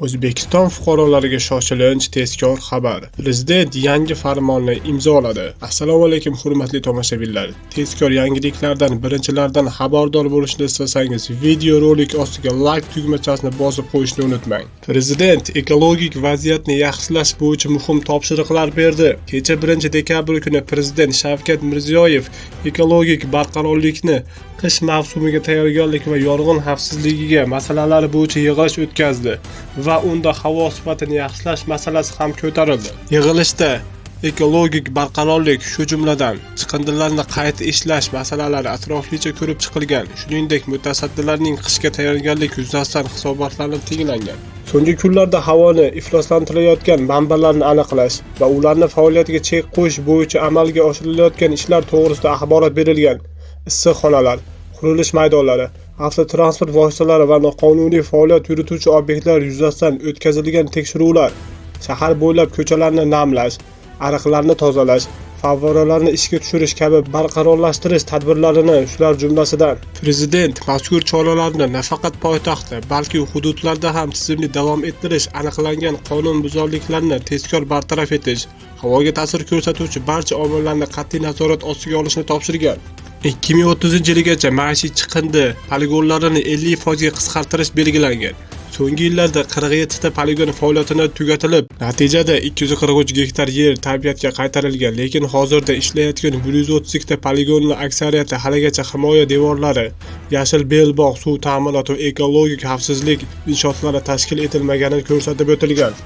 O'zbekiston fuqarolariga shoshilinch tezkor xabar. Prezident yangi farmonni imzoladi. Assalomu alaykum hurmatli tomoshabinlar. Tezkor yangiliklardan birinchilardan xabardor bo'lishni istasangiz, video rolik ostiga like tugmachasini bosib qo'yishni unutmang. Prezident ekologik vaziyatni yaxshilash bo'yicha muhim topshiriqlar berdi. Kecha 1-dekabr kuni Prezident Shavkat Mirziyoyev ekologik barqarorlikni, qish mavsumiga tayyorgarlik va yong'in xavfsizligiga masalalari bo'yicha yig'ilish o'tkazdi va unda havo sifatini yaxshilash masalasi ham ko'tarildi. Yig'ilishda ekologik barqarorlik, shu jumladan chiqindilarni qayta ishlash masalalari atroflicha ko'rib chiqilgan. Shuningdek, mutasaddilarning qishga tayyorgarlik yuzasidan hisobotlari tinglangan. So'nggi kunlarda havoni ifloslantirayotgan manbalarni aniqlash va ularni faoliyatiga chek qo'yish bo'yicha amalga oshirilayotgan ishlar to'g'risida axborot berilgan. Issiqxonalar, qurilish maydonlari, avtotransport vositalari va noqonuniy faoliyat yurituvchi obyektlar yuzasidan o'tkazilgan tekshiruvlar, shahar bo'ylab ko'chalarni namlash, ariqlarni tozalash, favvoralarni ishga tushirish kabi barqarorlashtirish tadbirlarini shular jumlasidan. Prezident mazkur choralarni nafaqat poytaxtda, balki hududlarda ham tizimli davom ettirish, aniqlangan qonunbuzarliklarni tezkor bartaraf etish, havoga ta'sir ko'rsatuvchi barcha omillarni qat'iy nazorat ostiga olishni topshirgan. 2030-yilgacha maishiy chiqindi poligonlarini 50% ga qisqartirish belgilangan. So'nggi yillarda 47 ta poligon faoliyatini tugatilib, natijada 243 gektar yer tabiatga qaytarilgan, lekin hozirda ishlayotgan 132 ta poligonning aksariyati haligacha himoya devorlari, yashil belbog', suv ta'minoti va ekologik xavfsizlik inshootlari tashkil etilmaganini ko'rsatib o'tilgan.